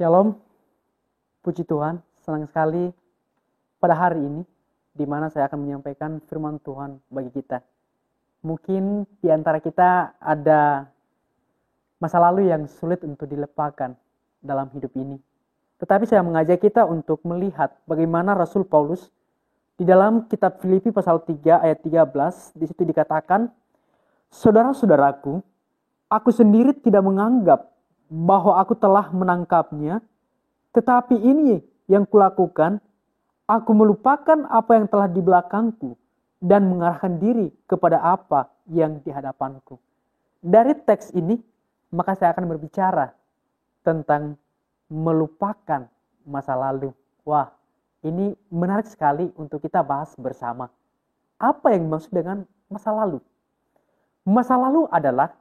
Shalom, puji Tuhan, senang sekali pada hari ini di mana saya akan menyampaikan firman Tuhan bagi kita. Mungkin di antara kita ada masa lalu yang sulit untuk dilupakan dalam hidup ini. Tetapi saya mengajak kita untuk melihat bagaimana Rasul Paulus di dalam kitab Filipi pasal 3 ayat 13, di situ dikatakan, "Saudara-saudaraku, aku sendiri tidak menganggap bahwa aku telah menangkapnya, tetapi ini yang kulakukan, aku melupakan apa yang telah di belakangku dan mengarahkan diri kepada apa yang di hadapanku." Dari teks ini, maka saya akan berbicara tentang melupakan masa lalu. Wah, ini menarik sekali untuk kita bahas bersama. Apa yang dimaksud dengan masa lalu? Masa lalu adalah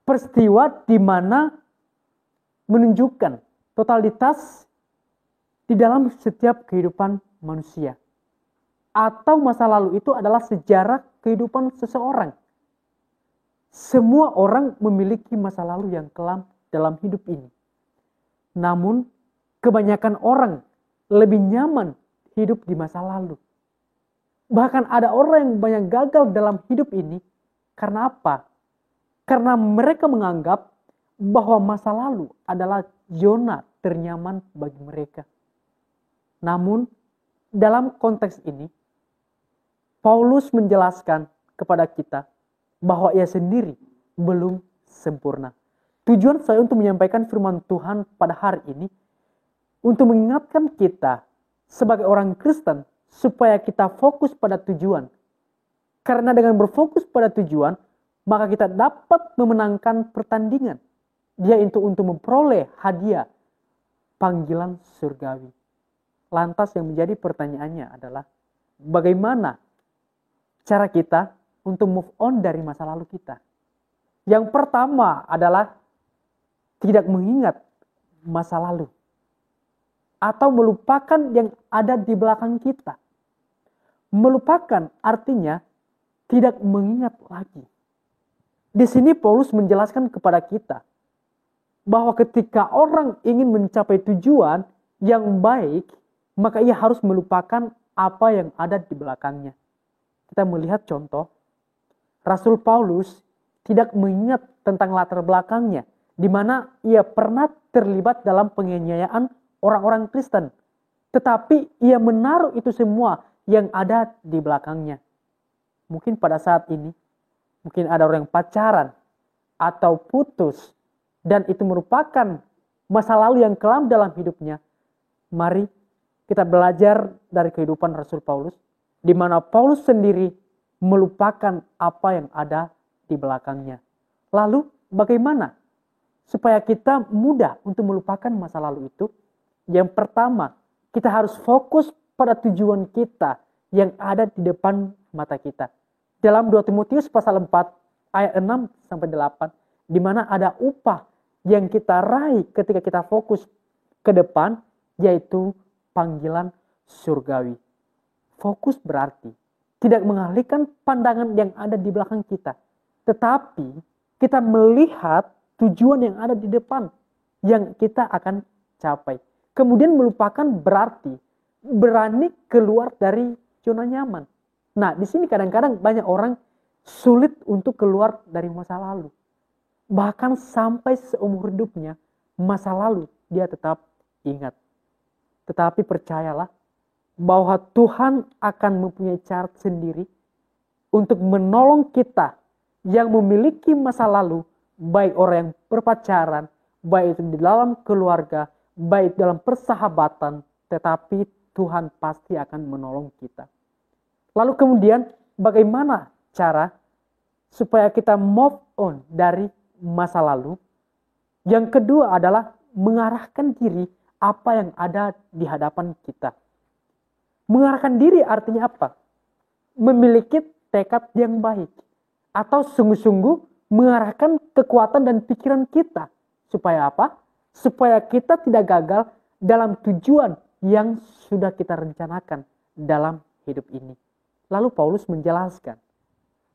peristiwa di mana menunjukkan totalitas di dalam setiap kehidupan manusia. Atau masa lalu itu adalah sejarah kehidupan seseorang. Semua orang memiliki masa lalu yang kelam dalam hidup ini. Namun, kebanyakan orang lebih nyaman hidup di masa lalu. Bahkan ada orang yang banyak gagal dalam hidup ini. Karena apa? Karena mereka menganggap bahwa masa lalu adalah zona ternyaman bagi mereka. Namun, dalam konteks ini, Paulus menjelaskan kepada kita bahwa ia sendiri belum sempurna. Tujuan saya untuk menyampaikan firman Tuhan pada hari ini, untuk mengingatkan kita sebagai orang Kristen, supaya kita fokus pada tujuan. Karena dengan berfokus pada tujuan, maka kita dapat memenangkan pertandingan. Dia itu untuk memperoleh hadiah panggilan surgawi. Lantas yang menjadi pertanyaannya adalah, bagaimana cara kita untuk move on dari masa lalu kita? Yang pertama adalah tidak mengingat masa lalu. Atau melupakan yang ada di belakang kita. Melupakan artinya tidak mengingat lagi. Di sini Paulus menjelaskan kepada kita bahwa ketika orang ingin mencapai tujuan yang baik, maka ia harus melupakan apa yang ada di belakangnya. Kita melihat contoh, Rasul Paulus tidak mengingat tentang latar belakangnya, di mana ia pernah terlibat dalam penganiayaan orang-orang Kristen. Tetapi ia menaruh itu semua yang ada di belakangnya. Mungkin pada saat ini, mungkin ada orang yang pacaran atau putus, dan itu merupakan masa lalu yang kelam dalam hidupnya. Mari kita belajar dari kehidupan Rasul Paulus, di mana Paulus sendiri melupakan apa yang ada di belakangnya. Lalu bagaimana supaya kita mudah untuk melupakan masa lalu itu? Yang pertama, kita harus fokus pada tujuan kita yang ada di depan mata kita. Dalam 2 Timotius pasal 4 ayat 6-8, di mana ada upah yang kita raih ketika kita fokus ke depan, yaitu panggilan surgawi. Fokus berarti tidak mengalihkan pandangan yang ada di belakang kita, tetapi kita melihat tujuan yang ada di depan yang kita akan capai. Kemudian melupakan berarti berani keluar dari zona nyaman. Nah, di sini kadang-kadang banyak orang sulit untuk keluar dari masa lalu. Bahkan sampai seumur hidupnya, masa lalu dia tetap ingat. Tetapi percayalah bahwa Tuhan akan mempunyai cara sendiri untuk menolong kita yang memiliki masa lalu, baik orang yang berpacaran, baik itu di dalam keluarga, baik dalam persahabatan, tetapi Tuhan pasti akan menolong kita. Lalu kemudian bagaimana cara supaya kita move on dari masa lalu? Yang kedua adalah mengarahkan diri apa yang ada di hadapan kita. Mengarahkan diri artinya apa? Memiliki tekad yang baik. Atau sungguh-sungguh mengarahkan kekuatan dan pikiran kita. Supaya apa? Supaya kita tidak gagal dalam tujuan yang sudah kita rencanakan dalam hidup ini. Lalu Paulus menjelaskan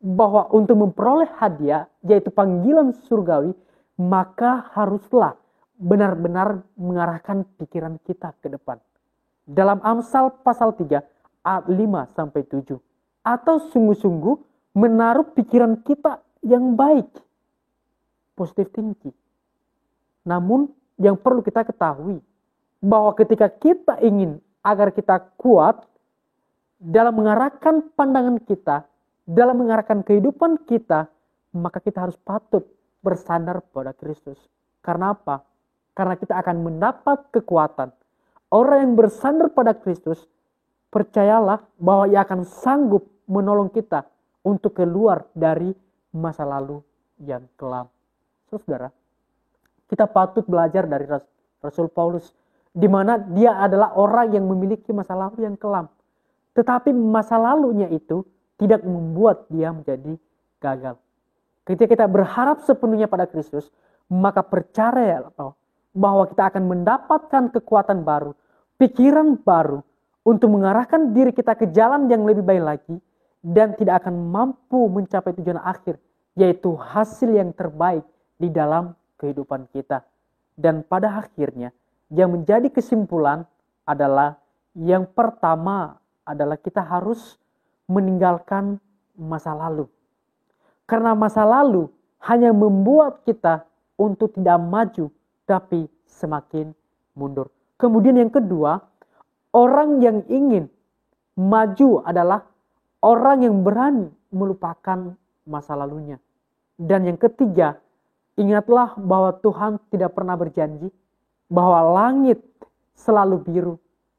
bahwa untuk memperoleh hadiah, yaitu panggilan surgawi, maka haruslah benar-benar mengarahkan pikiran kita ke depan. Dalam Amsal pasal 3 ayat 5 sampai 7. Atau sungguh-sungguh menaruh pikiran kita yang baik. Positive thinking. Namun yang perlu kita ketahui bahwa ketika kita ingin agar kita kuat dalam mengarahkan pandangan kita, dalam mengarahkan kehidupan kita, maka kita harus patut bersandar pada Kristus. Karena apa? Karena kita akan mendapat kekuatan. Orang yang bersandar pada Kristus, percayalah bahwa ia akan sanggup menolong kita untuk keluar dari masa lalu yang kelam. Saudara, kita patut belajar dari Rasul Paulus, di mana dia adalah orang yang memiliki masa lalu yang kelam. Tetapi masa lalunya itu tidak membuat dia menjadi gagal. Ketika kita berharap sepenuhnya pada Kristus, maka percaya bahwa kita akan mendapatkan kekuatan baru, pikiran baru, untuk mengarahkan diri kita ke jalan yang lebih baik lagi, dan tidak akan mampu mencapai tujuan akhir, yaitu hasil yang terbaik di dalam kehidupan kita. Dan pada akhirnya, yang menjadi kesimpulan adalah yang pertama adalah kita harus meninggalkan masa lalu. Karena masa lalu hanya membuat kita untuk tidak maju, tapi semakin mundur. Kemudian yang kedua, orang yang ingin maju adalah orang yang berani melupakan masa lalunya. Dan yang ketiga, ingatlah bahwa Tuhan tidak pernah berjanji bahwa langit selalu biru.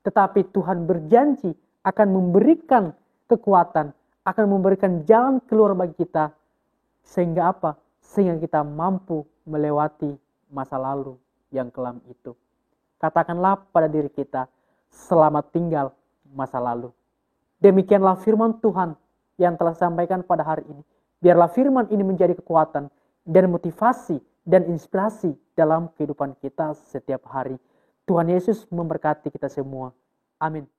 Tetapi Tuhan berjanji akan memberikan kekuatan, akan memberikan jalan keluar bagi kita. Sehingga apa? Sehingga kita mampu melewati masa lalu yang kelam itu. Katakanlah pada diri kita, selamat tinggal masa lalu. Demikianlah firman Tuhan yang telah disampaikan pada hari ini. Biarlah firman ini menjadi kekuatan dan motivasi dan inspirasi dalam kehidupan kita setiap hari. Tuhan Yesus memberkati kita semua. Amin.